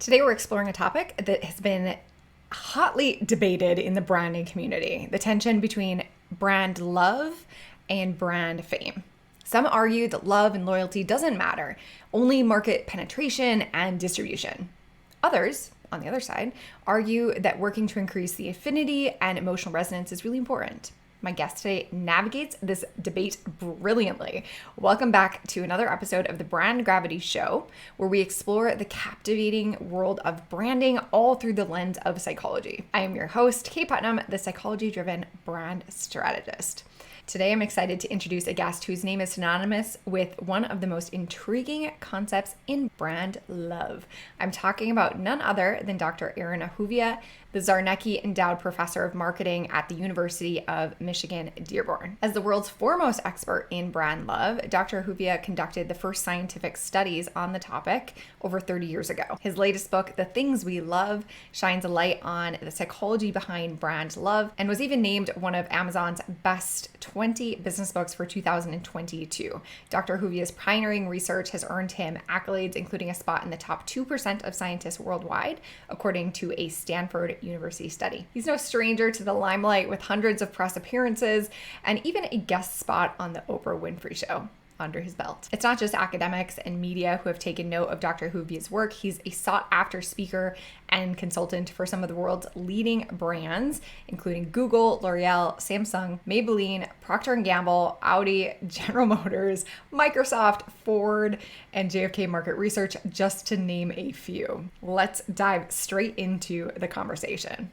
Today we're exploring a topic that has been hotly debated in the branding community, the tension between brand love and brand fame. Some argue that love and loyalty doesn't matter, only market penetration and distribution. Others, on the other side, argue that working to increase the affinity and emotional resonance is really important. My guest today navigates this debate brilliantly. Welcome back to another episode of the Brand Gravity Show, where we explore the captivating world of branding all through the lens of psychology. I am your host, Kaye Putnam, the psychology-driven brand strategist. Today, I'm excited to introduce a guest whose name is synonymous with one of the most intriguing concepts in brand love. I'm talking about none other than Dr. Erin Ahuvia, the Zarnecki Endowed Professor of Marketing at the University of Michigan, Dearborn. As the world's foremost expert in brand love, Dr. Ahuvia conducted the first scientific studies on the topic over 30 years ago. His latest book, The Things We Love, shines a light on the psychology behind brand love and was even named one of Amazon's best 20 business books for 2022. Dr. Ahuvia's pioneering research has earned him accolades, including a spot in the top 2% of scientists worldwide, according to a Stanford University study. He's no stranger to the limelight, with hundreds of press appearances and even a guest spot on the Oprah Winfrey Show under his belt. It's not just academics and media who have taken note of Dr. Ahuvia's work. He's a sought-after speaker and consultant for some of the world's leading brands, including Google, L'Oreal, Samsung, Maybelline, Procter & Gamble, Audi, General Motors, Microsoft, Ford, and JFK Market Research, just to name a few. Let's dive straight into the conversation.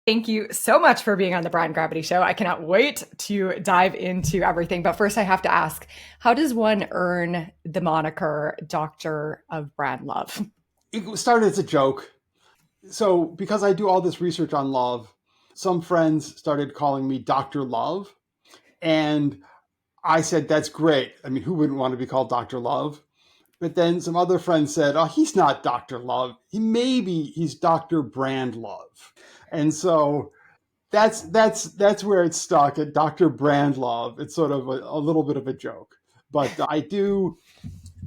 Thank you so much for being on the Brand Gravity Show. I cannot wait to dive into everything. But first, I have to ask, how does one earn the moniker Doctor of Brand Love? It started as a joke. So because I do all this research on love, some friends started calling me Dr. Love. And I said, that's great. I mean, who wouldn't want to be called Dr. Love? But then some other friends said, oh, he's not Dr. Love. He's Dr. Brand Love. And so that's where it's stuck at Dr. Brand Love. It's sort of a little bit of a joke. But I do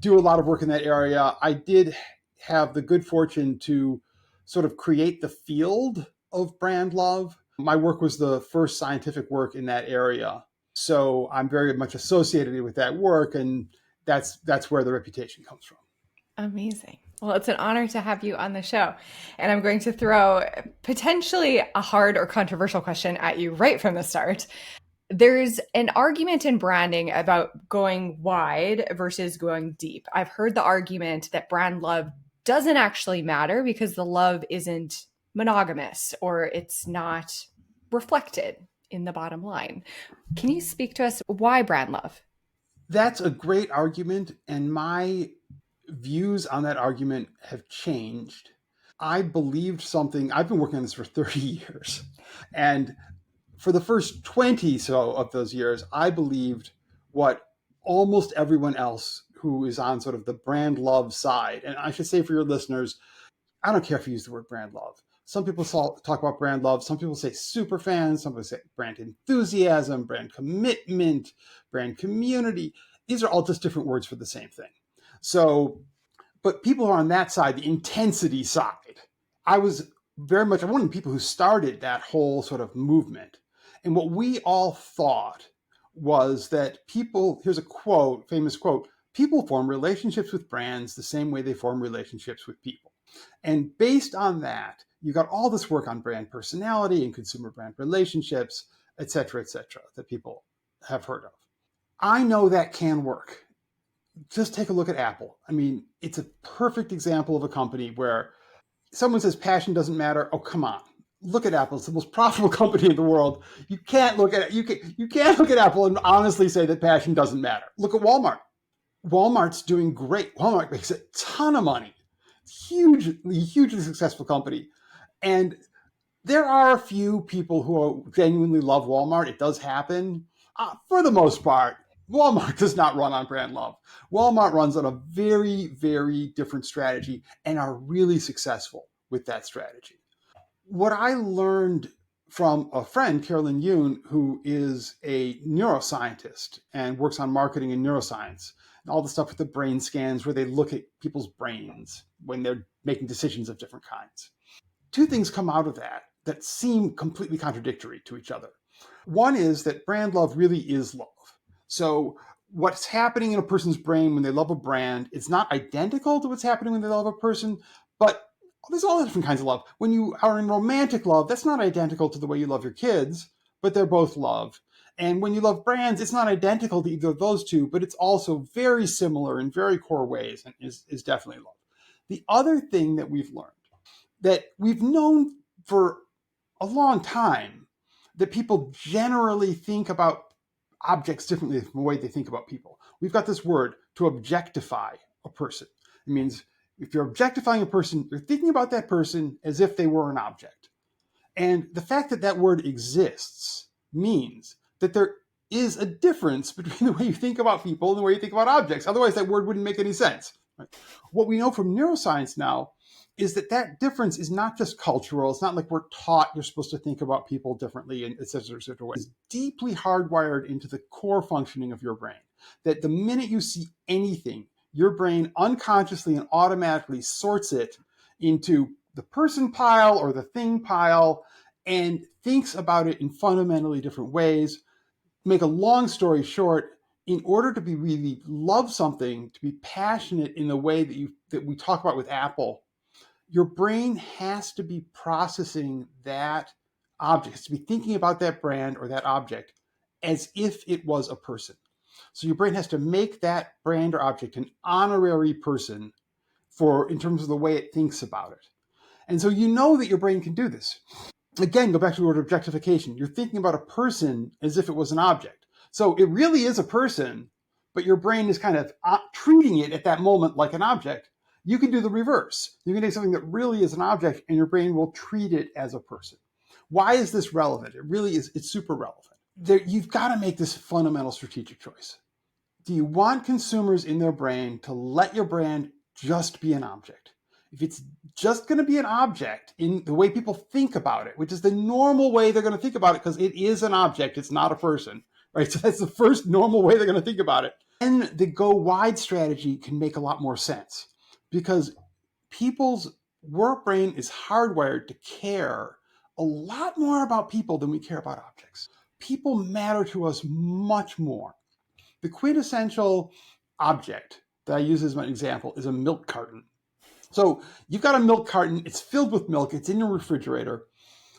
a lot of work in that area. I did have the good fortune to sort of create the field of brand love. My work was the first scientific work in that area. So I'm very much associated with that work, and that's where the reputation comes from. Amazing. Well, it's an honor to have you on the show. And I'm going to throw potentially a hard or controversial question at you right from the start. There's an argument in branding about going wide versus going deep. I've heard the argument that brand love doesn't actually matter because the love isn't monogamous or it's not reflected in the bottom line. Can you speak to us why brand love? That's a great argument, and my views on that argument have changed. I believed something. I've been working on this for 30 years, and for the first 20 so of those years, I believed what almost everyone else who is on sort of the brand love side, and I should say for your listeners, I don't care if you use the word brand love. Some people talk about brand love. Some people say super fans. Some people say brand enthusiasm, brand commitment, brand community. These are all just different words for the same thing. So, but people who are on that side, the intensity side, I was very much one of the people who started that whole sort of movement. And what we all thought was that people, here's a quote, famous quote, people form relationships with brands the same way they form relationships with people. And based on that, you got all this work on brand personality and consumer brand relationships, et cetera, that people have heard of. I know that can work. Just take a look at Apple. I mean, it's a perfect example of a company where someone says passion doesn't matter. Oh, come on. Look at Apple. It's the most profitable company in the world. You can't look at it. You can't look at Apple and honestly say that passion doesn't matter. Look at Walmart. Walmart's doing great. Walmart makes a ton of money. Hugely successful company. And there are a few people who genuinely love Walmart. It does happen. For the most part, Walmart does not run on brand love. Walmart runs on a very, very different strategy and are really successful with that strategy. What I learned from a friend, Carolyn Yoon, who is a neuroscientist and works on marketing and neuroscience, and all the stuff with the brain scans where they look at people's brains when they're making decisions of different kinds. Two things come out of that that seem completely contradictory to each other. One is that brand love really is love. So what's happening in a person's brain when they love a brand is not identical to what's happening when they love a person, but there's all different kinds of love. When you are in romantic love, that's not identical to the way you love your kids, but they're both love. And when you love brands, it's not identical to either of those two, but it's also very similar in very core ways and is definitely love. The other thing that we've learned, that we've known for a long time, that people generally think about objects differently from the way they think about people. We've got this word, to objectify a person. It means if you're objectifying a person, you're thinking about that person as if they were an object. And the fact that that word exists means that there is a difference between the way you think about people and the way you think about objects. Otherwise, that word wouldn't make any sense. Right? What we know from neuroscience now is that that difference is not just cultural. It's not like we're taught you're supposed to think about people differently in et cetera, ways. It's deeply hardwired into the core functioning of your brain. That the minute you see anything, your brain unconsciously and automatically sorts it into the person pile or the thing pile and thinks about it in fundamentally different ways. Make a long story short, in order to be really love something, to be passionate in the way that we talk about with Apple, your brain has to be processing that object, has to be thinking about that brand or that object as if it was a person. So your brain has to make that brand or object an honorary person in terms of the way it thinks about it. And so you know that your brain can do this. Again, go back to the word objectification. You're thinking about a person as if it was an object. So it really is a person, but your brain is kind of treating it at that moment like an object. You can do the reverse. You can take something that really is an object and your brain will treat it as a person. Why is this relevant? It really is, it's super relevant. You've got to make this fundamental strategic choice. Do you want consumers in their brain to let your brand just be an object? If it's just going to be an object in the way people think about it, which is the normal way they're going to think about it because it is an object, it's not a person, right? So that's the first normal way they're going to think about it. And the go wide strategy can make a lot more sense because people's work brain is hardwired to care a lot more about people than we care about objects. People matter to us much more. The quintessential object that I use as my example is a milk carton. So you've got a milk carton, it's filled with milk, it's in your refrigerator.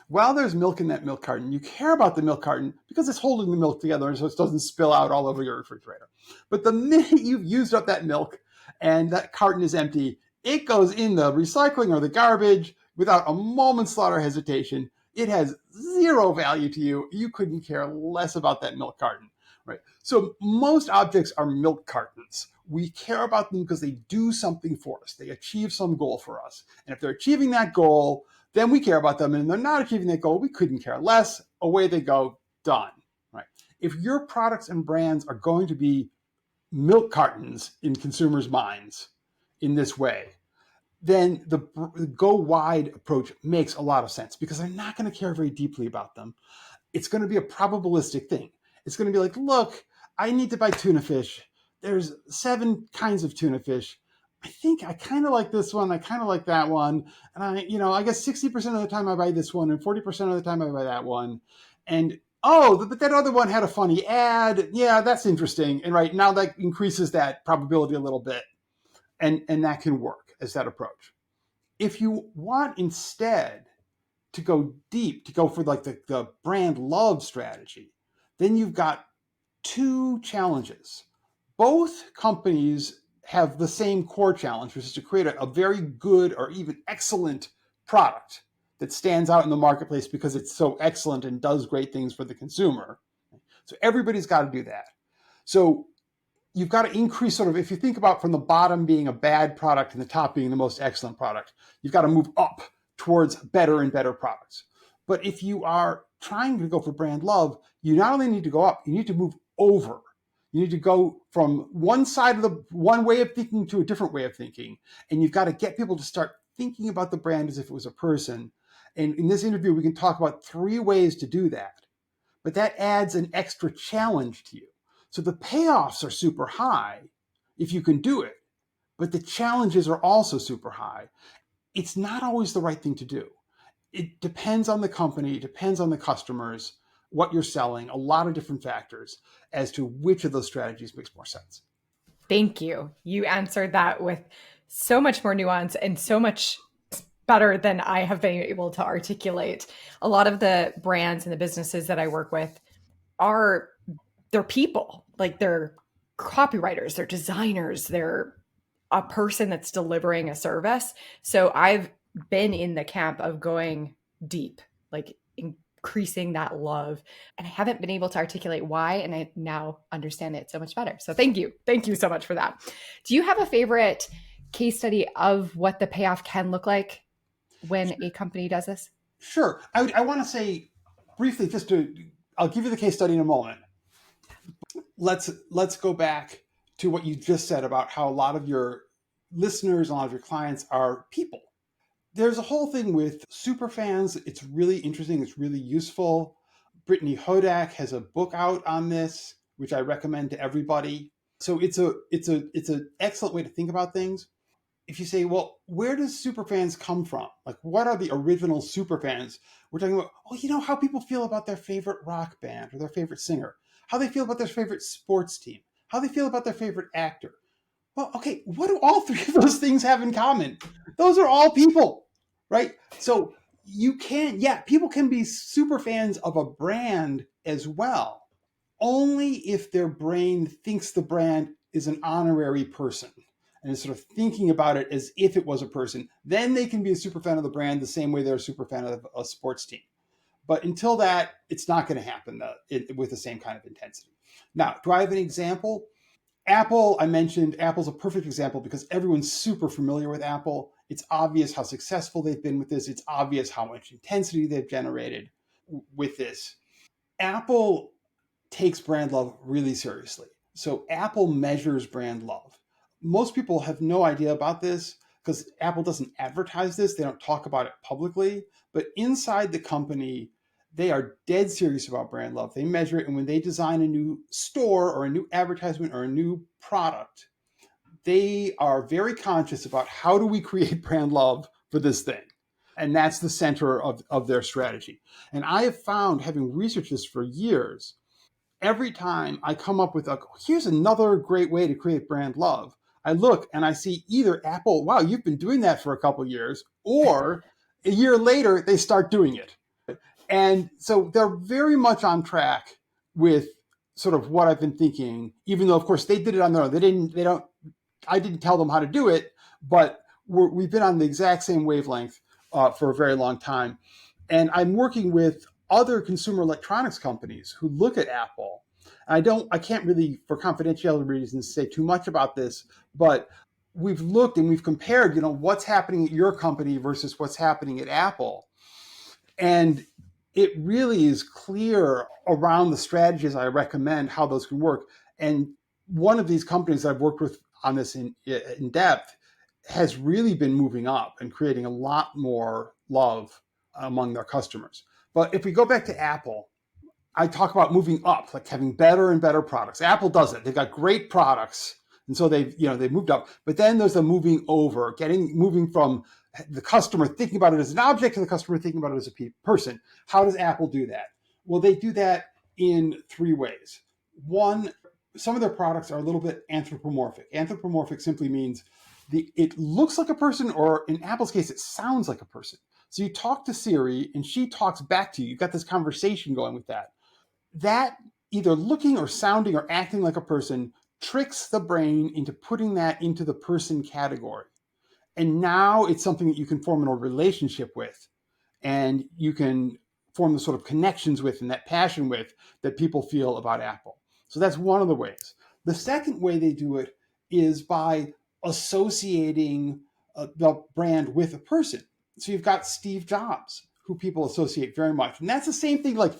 While there's milk in that milk carton, you care about the milk carton because it's holding the milk together so it doesn't spill out all over your refrigerator. But the minute you've used up that milk and that carton is empty, it goes in the recycling or the garbage without a moment's thought or hesitation. It has zero value to you. You couldn't care less about that milk carton. Right. So most objects are milk cartons. We care about them because they do something for us. They achieve some goal for us. And if they're achieving that goal, then we care about them. And if they're not achieving that goal, we couldn't care less. Away they go, done. Right. If your products and brands are going to be milk cartons in consumers' minds in this way, then the go wide approach makes a lot of sense because they're not going to care very deeply about them. It's going to be a probabilistic thing. It's going to be like, look, I need to buy tuna fish. There's 7 kinds of tuna fish. I think I kind of like this one. I kind of like that one. And I guess 60% of the time I buy this one and 40% of the time I buy that one. And but that other one had a funny ad. Yeah, that's interesting. And right now that increases that probability a little bit. And that can work as that approach. If you want instead to go deep, to go for like the brand love strategy, then you've got 2 challenges. Both companies have the same core challenge, which is to create a very good or even excellent product that stands out in the marketplace because it's so excellent and does great things for the consumer. So everybody's got to do that. So you've got to increase if you think about from the bottom being a bad product and the top being the most excellent product, you've got to move up towards better and better products. But if you are trying to go for brand love, you not only need to go up, you need to move over. You need to go from one side of one way of thinking to a different way of thinking. And you've got to get people to start thinking about the brand as if it was a person. And in this interview, we can talk about 3 ways to do that. But that adds an extra challenge to you. So the payoffs are super high if you can do it, but the challenges are also super high. It's not always the right thing to do. It depends on the company, it depends on the customers, what you're selling, a lot of different factors as to which of those strategies makes more sense. Thank you. You answered that with so much more nuance and so much better than I have been able to articulate. A lot of the brands and the businesses that I work with are they're people, like they're copywriters, they're designers, they're a person that's delivering a service. So I've been in the camp of going deep, like increasing that love. And I haven't been able to articulate why. And I now understand it so much better. So thank you. Thank you so much for that. Do you have a favorite case study of what the payoff can look like when a company does this? Sure. I want to say briefly, I'll give you the case study in a moment. Let's go back to what you just said about how a lot of your listeners, a lot of your clients are people. There's a whole thing with super fans. It's really interesting. It's really useful. Brittany Hodak has a book out on this, which I recommend to everybody. So it's an excellent way to think about things. If you say, well, where does super fans come from? Like, what are the original super fans? We're talking about, how people feel about their favorite rock band or their favorite singer, how they feel about their favorite sports team, how they feel about their favorite actor. Well, okay, what do all 3 of those things have in common? Those are all people, right? So people can be super fans of a brand as well, only if their brain thinks the brand is an honorary person and is sort of thinking about it as if it was a person. Then they can be a super fan of the brand the same way they're a super fan of a sports team. But until that, it's not going to happen with the same kind of intensity. Now, do I have an example? Apple, I mentioned, Apple's a perfect example because everyone's super familiar with Apple. It's obvious how successful they've been with this. It's obvious how much intensity they've generated with this. Apple takes brand love really seriously. So Apple measures brand love. Most people have no idea about this because Apple doesn't advertise this. They don't talk about it publicly. But inside the company, they are dead serious about brand love. They measure it. And when they design a new store or a new advertisement or a new product, they are very conscious about how do we create brand love for this thing. And that's the center of their strategy. And I have found, having researched this for years, every time I come up with here's another great way to create brand love, I look and I see either Apple, wow, you've been doing that for a couple of years, or a year later, they start doing it. And so they're very much on track with sort of what I've been thinking, even though, of course, they did it on their own. I didn't tell them how to do it, but we've been on the exact same wavelength for a very long time. And I'm working with other consumer electronics companies who look at Apple. I can't really, for confidentiality reasons, say too much about this, but we've looked and we've compared, what's happening at your company versus what's happening at Apple. And it really is clear around the strategies I recommend how those can work. And one of these companies I've worked with on this in depth has really been moving up and creating a lot more love among their customers. But if we go back to Apple, I talk about moving up, like having better and better products. Apple does it. They've got great products. And so they've moved up. But then there's the moving over, moving from the customer thinking about it as an object to the customer thinking about it as a person. How does Apple do that? Well, they do that in 3 ways. One, some of their products are a little bit anthropomorphic. Anthropomorphic simply means it looks like a person, or in Apple's case, it sounds like a person. So you talk to Siri and she talks back to you. You've got this conversation going with that. That either looking or sounding or acting like a person tricks the brain into putting that into the person category. And now it's something that you can form a relationship with, and you can form the sort of connections with and that passion with that people feel about Apple. So that's one of the ways. The second way they do it is by associating the brand with a person. So you've got Steve Jobs, who people associate very much. And that's the same thing, like,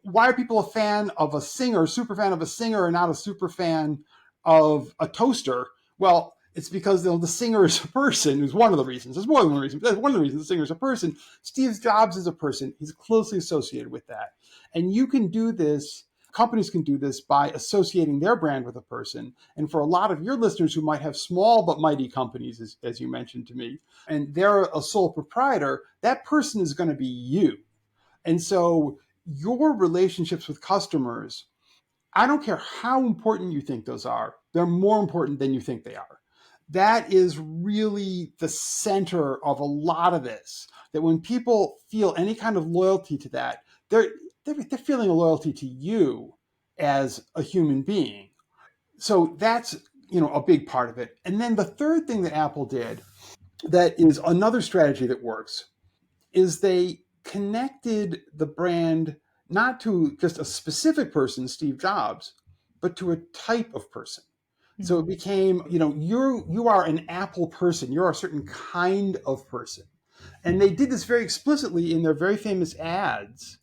why are people a fan of a singer, super fan of a singer, and not a super fan of a toaster? Well, It's because the singer is a person is one of the reasons. There's more than one reason. That's one of the reasons the singer is a person. Steve Jobs is a person. He's closely associated with that. And you can do this, companies can do this by associating their brand with a person. And for a lot of your listeners who might have small but mighty companies, as you mentioned to me, and they're a sole proprietor, that person is going to be you. And so your relationships with customers, I don't care how important you think those are, they're more important than you think they are. That is really the center of a lot of this. That when people feel any kind of loyalty to that, they're feeling a loyalty to you as a human being. So that's a big part of it. And then the third thing that Apple did that is another strategy that works is they connected the brand not to just a specific person, Steve Jobs, but to a type of person. So it became, you are an Apple person. You're a certain kind of person. And they did this very explicitly in their very famous ads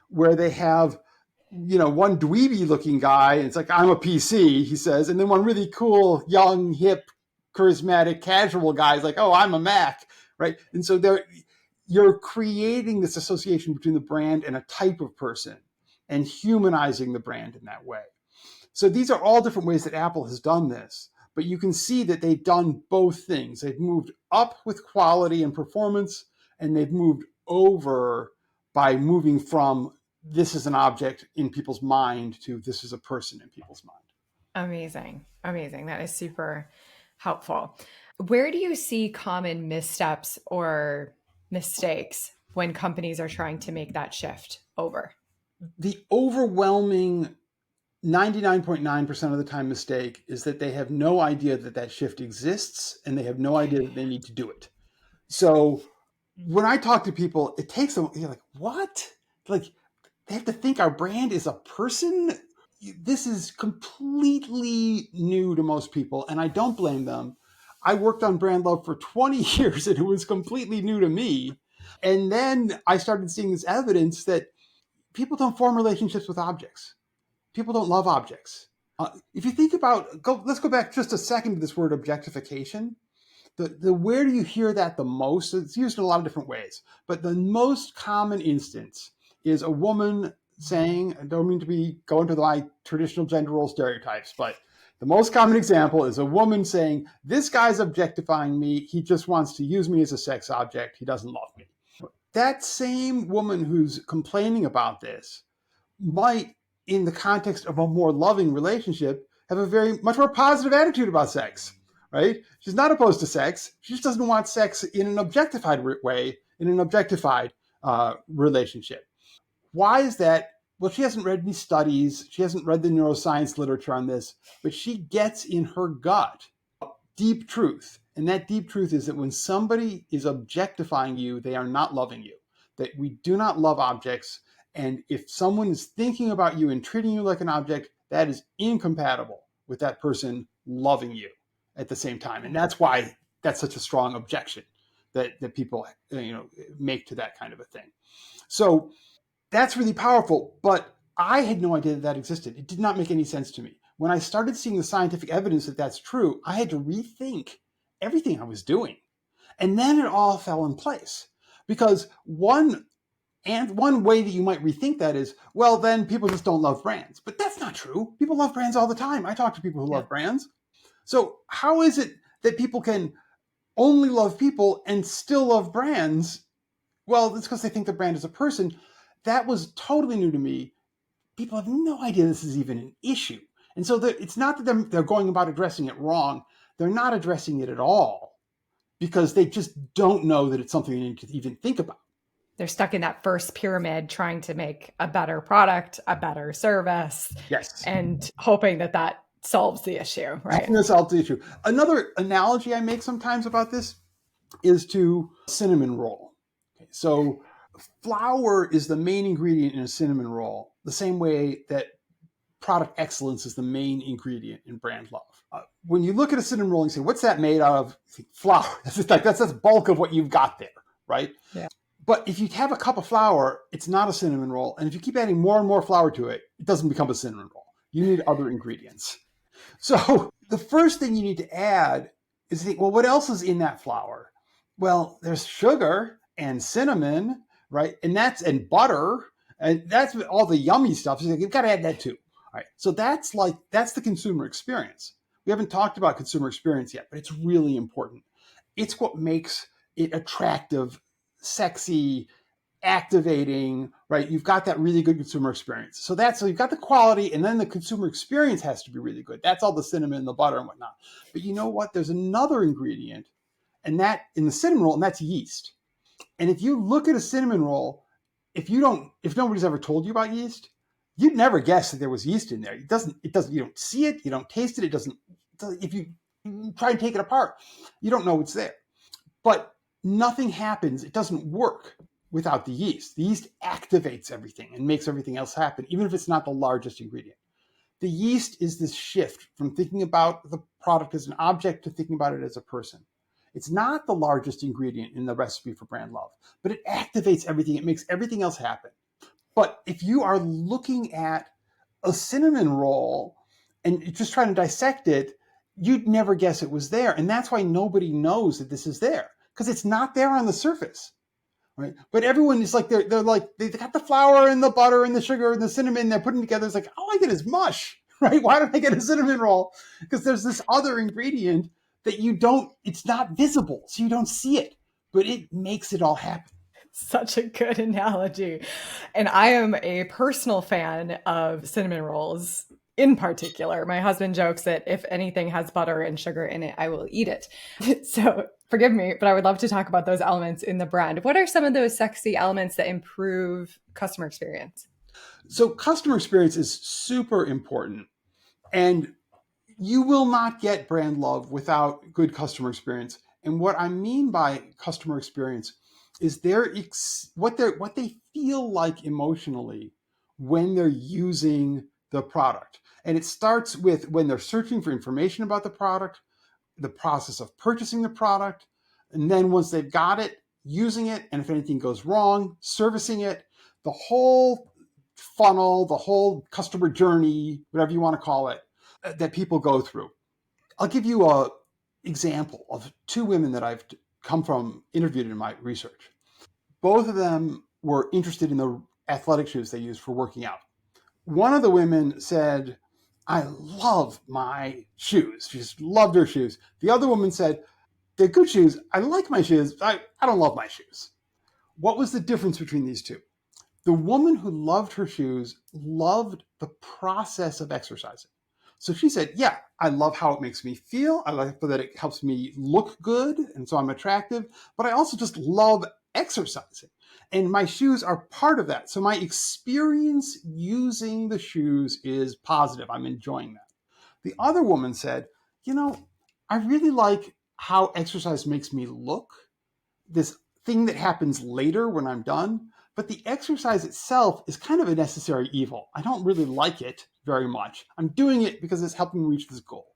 where they have, one dweeby looking guy. And it's like, I'm a PC, he says. And then one really cool, young, hip, charismatic, casual guy is like, oh, I'm a Mac, right? And so you're creating this association between the brand and a type of person and humanizing the brand in that way. So these are all different ways that Apple has done this, but you can see that they've done both things. They've moved up with quality and performance, and they've moved over by moving from this is an object in people's mind to this is a person in people's mind. Amazing. Amazing. That is super helpful. Where do you see common missteps or mistakes when companies are trying to make that shift over? The overwhelming 99.9% of the time mistake is that they have no idea that that shift exists and they have no idea that they need to do it. So when I talk to people, it takes them, you're like, what? Like, they have to think our brand is a person? This is completely new to most people, and I don't blame them. I worked on brand love for 20 years, and it was completely new to me. And then I started seeing this evidence that people don't form relationships with objects. People don't love objects. If you think about, let's go back just a second to this word objectification. The where do you hear that the most? It's used in a lot of different ways, but the most common instance is a woman saying, I don't mean to be going to my traditional gender role stereotypes, but the most common example is a woman saying, this guy's objectifying me. He just wants to use me as a sex object. He doesn't love me. That same woman who's complaining about this might, in the context of a more loving relationship, have a very much more positive attitude about sex, right? She's not opposed to sex. She just doesn't want sex in an objectified way, in an objectified relationship. Why is that? Well, she hasn't read any studies. She hasn't read the neuroscience literature on this, but she gets in her gut deep truth. And that deep truth is that when somebody is objectifying you, they are not loving you, that we do not love objects. And if someone is thinking about you and treating you like an object, that is incompatible with that person loving you at the same time. And that's why that's such a strong objection that people make to that kind of a thing. So that's really powerful, but I had no idea that existed. It did not make any sense to me. When I started seeing the scientific evidence that that's true, I had to rethink everything I was doing. And then it all fell in place. Because one way that you might rethink that is, well, then people just don't love brands. But that's not true. People love brands all the time. I talk to people who love brands. So how is it that people can only love people and still love brands? Well, it's because they think the brand is a person. That was totally new to me. People have no idea this is even an issue. And so it's not that they're going about addressing it wrong. They're not addressing it at all because they just don't know that it's something they need to even think about. They're stuck in that first pyramid trying to make a better product, a better service. Yes. And hoping that solves the issue, right? Hoping to solve the issue. Another analogy I make sometimes about this is to cinnamon roll. Okay, so flour is the main ingredient in a cinnamon roll, the same way that product excellence is the main ingredient in brand love. When you look at a cinnamon roll and say, what's that made out of? Flour. That's the bulk of what you've got there, right? Yeah. But if you have a cup of flour, it's not a cinnamon roll. And if you keep adding more and more flour to it, it doesn't become a cinnamon roll. You need other ingredients. So the first thing you need to add is think, well, what else is in that flour? Well, there's sugar and cinnamon, right? And butter, and that's all the yummy stuff. So you've got to add that too. All right. So that's the consumer experience. We haven't talked about consumer experience yet, but it's really important. It's what makes it attractive, sexy, activating, right? You've got that really good consumer experience. So you've got the quality, and then the consumer experience has to be really good. That's all the cinnamon and the butter and whatnot. But you know what? There's another ingredient, and that in the cinnamon roll, and that's yeast. And if you look at a cinnamon roll, if nobody's ever told you about yeast, you'd never guess that there was yeast in there. You don't see it, you don't taste it, if you try and take it apart, you don't know it's there. But nothing happens, it doesn't work without the yeast. The yeast activates everything and makes everything else happen, even if it's not the largest ingredient. The yeast is this shift from thinking about the product as an object to thinking about it as a person. It's not the largest ingredient in the recipe for brand love, but it activates everything. It makes everything else happen. But if you are looking at a cinnamon roll and you're just trying to dissect it, you'd never guess it was there. And that's why nobody knows that this is there, because it's not there on the surface. Right. But everyone is like, they're like, they got the flour and the butter and the sugar and the cinnamon, they're putting together. It's like, all I get is mush, right? Why don't I get a cinnamon roll? Because there's this other ingredient that it's not visible, so you don't see it, but it makes it all happen. Such a good analogy. And I am a personal fan of cinnamon rolls in particular. My husband jokes that if anything has butter and sugar in it, I will eat it. So forgive me, but I would love to talk about those elements in the brand. What are some of those sexy elements that improve customer experience? So customer experience is super important. And you will not get brand love without good customer experience. And what I mean by customer experience is what they feel like emotionally when they're using the product. And it starts with when they're searching for information about the product, the process of purchasing the product, and then once they've got it, using it, and if anything goes wrong, servicing it, the whole funnel, the whole customer journey, whatever you want to call it, that people go through. I'll give you a example of two women that I've come from, interviewed in my research. Both of them were interested in the athletic shoes they use for working out. One of the women said, I love my shoes. She just loved her shoes. The other woman said, they're good shoes. I like my shoes. I don't love my shoes. What was the difference between these two? The woman who loved her shoes loved the process of exercising. So she said, yeah, I love how it makes me feel. I like that it helps me look good, and so I'm attractive. But I also just love exercising. And my shoes are part of that. So my experience using the shoes is positive. I'm enjoying that. The other woman said, I really like how exercise makes me look, this thing that happens later when I'm done. But the exercise itself is kind of a necessary evil. I don't really like it very much. I'm doing it because it's helping me reach this goal.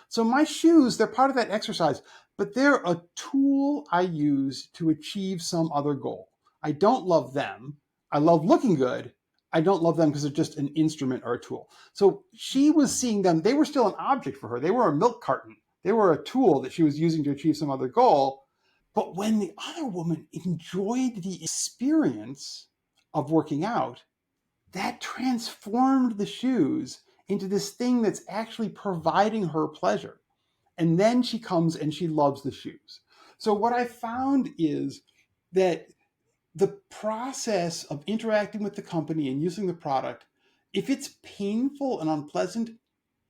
So my shoes, they're part of that exercise, but they're a tool I use to achieve some other goal. I don't love them. I love looking good. I don't love them because they're just an instrument or a tool. So she was seeing them, they were still an object for her. They were a milk carton. They were a tool that she was using to achieve some other goal. But when the other woman enjoyed the experience of working out, that transformed the shoes into this thing that's actually providing her pleasure. And then she comes and she loves the shoes. So what I found is that the process of interacting with the company and using the product, if it's painful and unpleasant,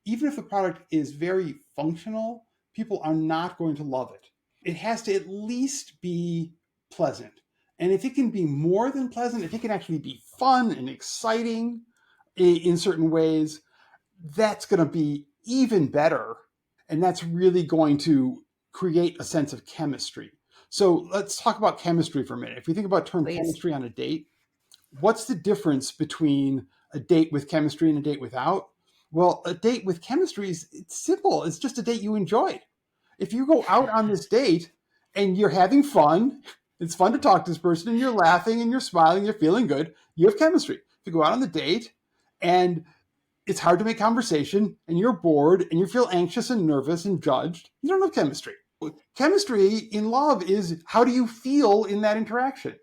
even if the product is very functional, people are not going to love it. It has to at least be pleasant. And if it can be more than pleasant, if it can actually be fun and exciting in certain ways, that's going to be even better. And that's really going to create a sense of chemistry. So let's talk about chemistry for a minute. If we think about term Please. chemistry on a date, what's the difference between a date with chemistry and a date without? Well, a date with chemistry it's simple. It's just a date you enjoyed. If you go out on this date and you're having fun, it's fun to talk to this person and you're laughing and you're smiling, you're feeling good, you have chemistry. If you go out on the date and it's hard to make conversation and you're bored and you feel anxious and nervous and judged, you don't have chemistry. Chemistry in love is, how do you feel in that interaction?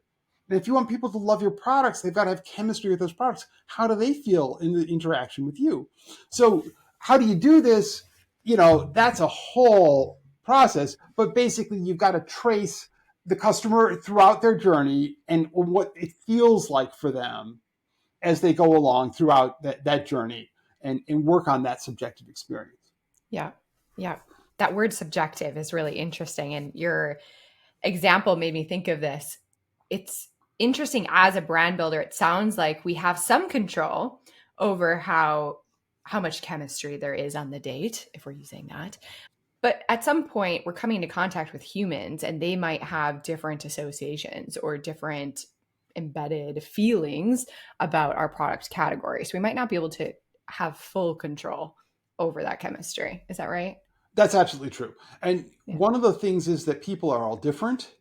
And if you want people to love your products, they've got to have chemistry with those products. How do they feel in the interaction with you? So, how do you do this? That's a whole process. But basically, you've got to trace the customer throughout their journey and what it feels like for them as they go along throughout that journey, and work on that subjective experience. Yeah. Yeah. That word subjective is really interesting. And your example made me think of this. It's interesting as a brand builder. It sounds like we have some control over how much chemistry there is on the date, if we're using that. But at some point, we're coming into contact with humans and they might have different associations or different embedded feelings about our product category. So we might not be able to have full control over that chemistry. Is that right? That's absolutely true. And Yeah. one of the things is that people are all different.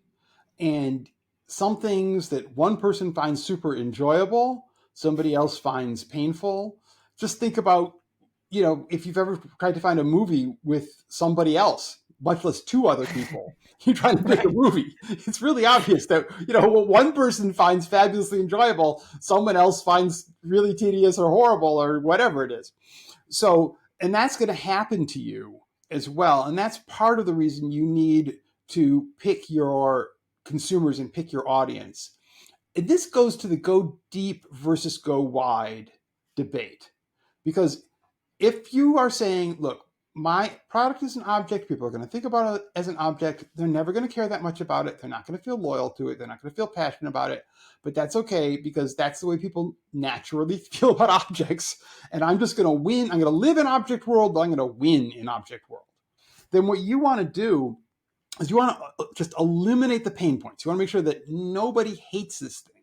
And some things that one person finds super enjoyable, somebody else finds painful. Just think about, if you've ever tried to find a movie with somebody else, much less two other people, you're trying to make a Right. movie. It's really obvious that, what one person finds fabulously enjoyable, someone else finds really tedious or horrible or whatever it is. So, and that's going to happen to you as well. And that's part of the reason you need to pick your consumers and pick your audience. And this goes to the go deep versus go wide debate. Because if you are saying, look, my product is an object, people are going to think about it as an object, they're never going to care that much about it, they're not going to feel loyal to it, they're not going to feel passionate about it, but that's okay because that's the way people naturally feel about objects. And I'm just going to win, I'm going to live in object world, but I'm going to win in object world. Then what you want to do is you want to just eliminate the pain points. You want to make sure that nobody hates this thing.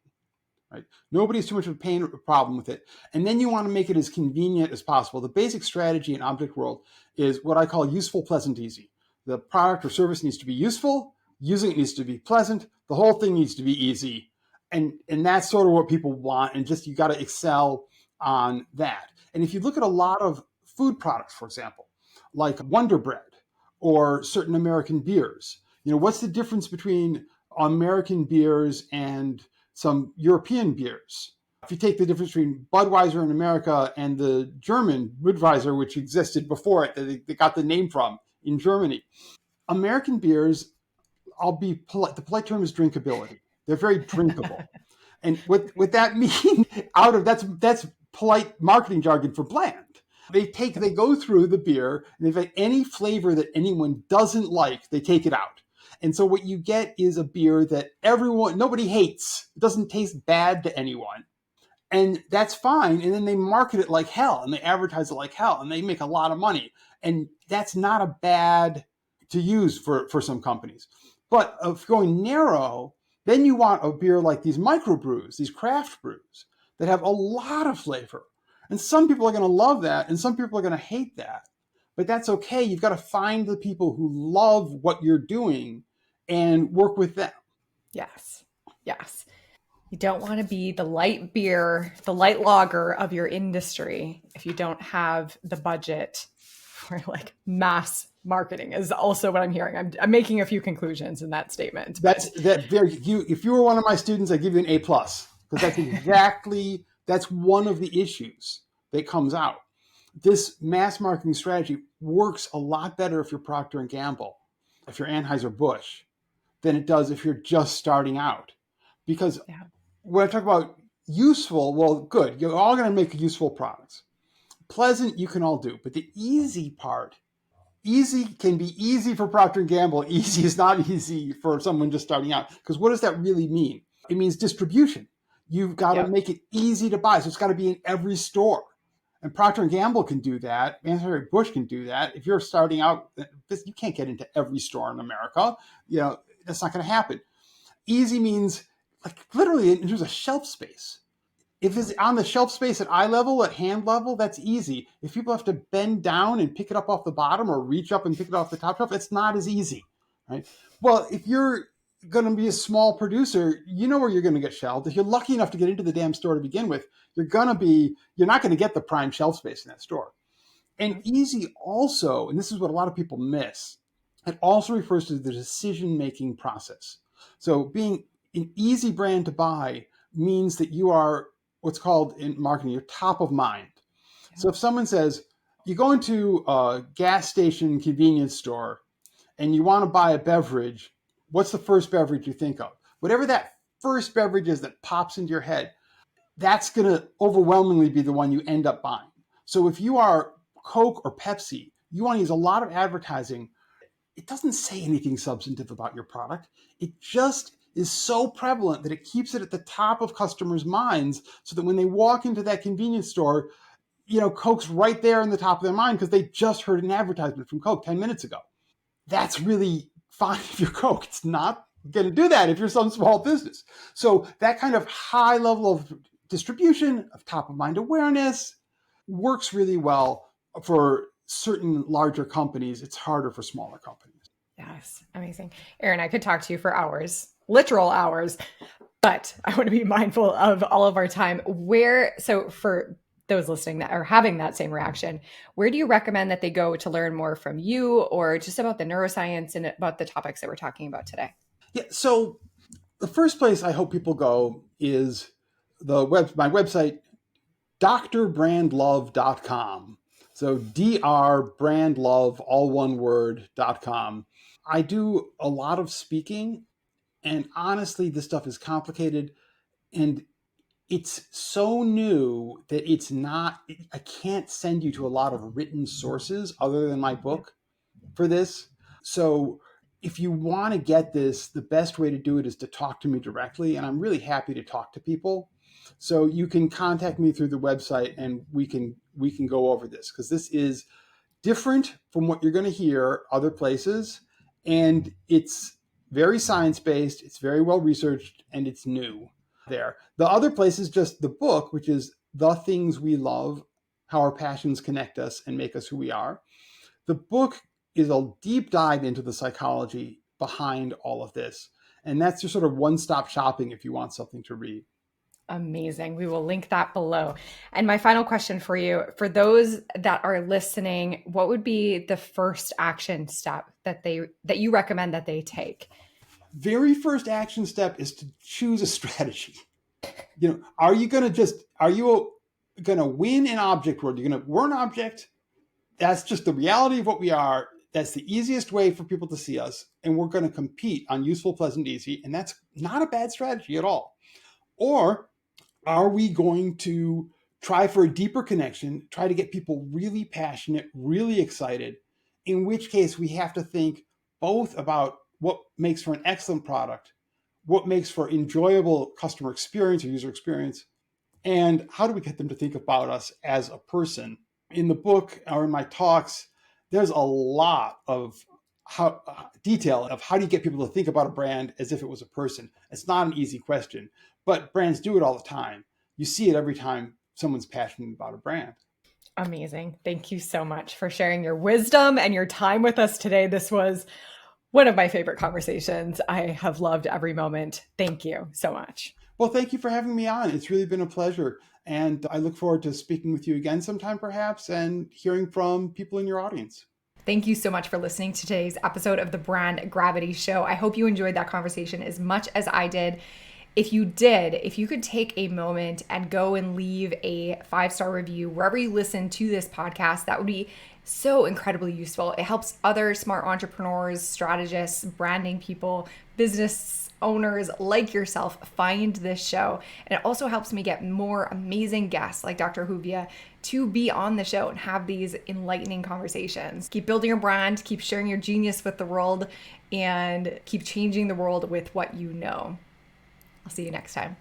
Right? Nobody has too much of a pain or problem with it. And then you want to make it as convenient as possible. The basic strategy in object world is what I call useful, pleasant, easy. The product or service needs to be useful, using it needs to be pleasant, the whole thing needs to be easy. And that's sort of what people want. And just, you got to excel on that. And if you look at a lot of food products, for example, like Wonder Bread or certain American beers, what's the difference between American beers and some European beers? If you take the difference between Budweiser in America and the German Budweiser, which existed before it, that they got the name from in Germany, American beers, I'll be polite. The polite term is drinkability. They're very drinkable. And what that means, that's polite marketing jargon for bland. They go through the beer, and if any flavor that anyone doesn't like, they take it out. And so what you get is a beer that nobody hates. It doesn't taste bad to anyone. And that's fine. And then they market it like hell and they advertise it like hell and they make a lot of money. And that's not a bad to use for some companies. But if going narrow, then you want a beer like these microbrews, these craft brews that have a lot of flavor. And some people are going to love that and some people are going to hate that. But that's okay. You've got to find the people who love what you're doing and work with them. Yes. Yes. You don't want to be the light beer, the light lager of your industry if you don't have the budget for like mass marketing is also what I'm hearing. I'm making a few conclusions in that statement, but If you were one of my students, I give you an A plus because that's one of the issues that comes out. This mass marketing strategy works a lot better if you're Procter and Gamble, if you're Anheuser-Busch, than it does if you're just starting out. Because yeah, when I talk about useful, well, good, you're all going to make useful products. Pleasant, you can all do, but the easy part, easy can be easy for Procter and Gamble. Easy is not easy for someone just starting out. Because what does that really mean? It means distribution. You've got to yep, make it easy to buy, so it's got to be in every store. And Procter and Gamble can do that. Anheuser-Busch can do that. If you're starting out, you can't get into every store in America. That's not going to happen. Easy means like literally in terms of shelf space. If it's on the shelf space at eye level, at hand level, that's easy. If people have to bend down and pick it up off the bottom or reach up and pick it off the top shelf, it's not as easy, right? Well, if you're going to be a small producer, you know where you're going to get shelved. If you're lucky enough to get into the damn store to begin with, you're not going to get the prime shelf space in that store. And mhm, easy also, and this is what a lot of people miss, It also refers to the decision-making process. So being an easy brand to buy means that you are what's called in marketing, you're top of mind. So if someone says, you go into a gas station convenience store and you want to buy a beverage, what's the first beverage you think of? Whatever that first beverage is that pops into your head, that's going to overwhelmingly be the one you end up buying. So if you are Coke or Pepsi, you want to use a lot of advertising. It doesn't say anything substantive about your product. It just is so prevalent that it keeps it at the top of customers' minds so that when they walk into that convenience store, Coke's right there in the top of their mind because they just heard an advertisement from Coke 10 minutes ago. That's really fine if you're Coke. It's not going to do that if you're some small business. So that kind of high level of distribution, of top of mind awareness, works really well for certain larger companies. It's harder for smaller companies. Yes, amazing. Erin, I could talk to you for hours, literal hours, but I want to be mindful of all of our time. So for those listening that are having that same reaction, where do you recommend that they go to learn more from you or just about the neuroscience and about the topics that we're talking about today? Yeah, so the first place I hope people go is my website, drbrandlove.com. So drbrandlove, all one word.com. I do a lot of speaking, and honestly, this stuff is complicated and it's so new that I can't send you to a lot of written sources other than my book for this. So if you want to get this, the best way to do it is to talk to me directly. And I'm really happy to talk to people. So you can contact me through the website and we can go over this because this is different from what you're going to hear other places. And it's very science-based, it's very well researched, and it's new there. The other place is just the book, which is The Things We Love, How Our Passions Connect Us and Make Us Who We Are. The book is a deep dive into the psychology behind all of this. And that's your sort of one-stop shopping if you want something to read. Amazing. We will link that below. And my final question for you, for those that are listening, what would be the first action step that you recommend that they take? Very first action step is to choose a strategy. Are you going to win in object world? We're an object. That's just the reality of what we are. That's the easiest way for people to see us. And we're going to compete on useful, pleasant, easy. And that's not a bad strategy at all. Or are we going to try for a deeper connection, try to get people really passionate, really excited, in which case we have to think both about what makes for an excellent product, what makes for enjoyable customer experience or user experience, and how do we get them to think about us as a person. In the book or in my talks, there's a lot of detail of how do you get people to think about a brand as if it was a person. It's not an easy question, but brands do it all the time. You see it every time someone's passionate about a brand. Amazing. Thank you so much for sharing your wisdom and your time with us today. This was one of my favorite conversations. I have loved every moment. Thank you so much. Well, thank you for having me on. It's really been a pleasure. And I look forward to speaking with you again sometime, perhaps, and hearing from people in your audience. Thank you so much for listening to today's episode of the Brand Gravity Show. I hope you enjoyed that conversation as much as I did. If you did, if you could take a moment and go and leave a 5-star review wherever you listen to this podcast, that would be so incredibly useful. It helps other smart entrepreneurs, strategists, branding people, business owners like yourself find this show. And it also helps me get more amazing guests like Dr. Ahuvia to be on the show and have these enlightening conversations. Keep building your brand, keep sharing your genius with the world, and keep changing the world with what you know. I'll see you next time.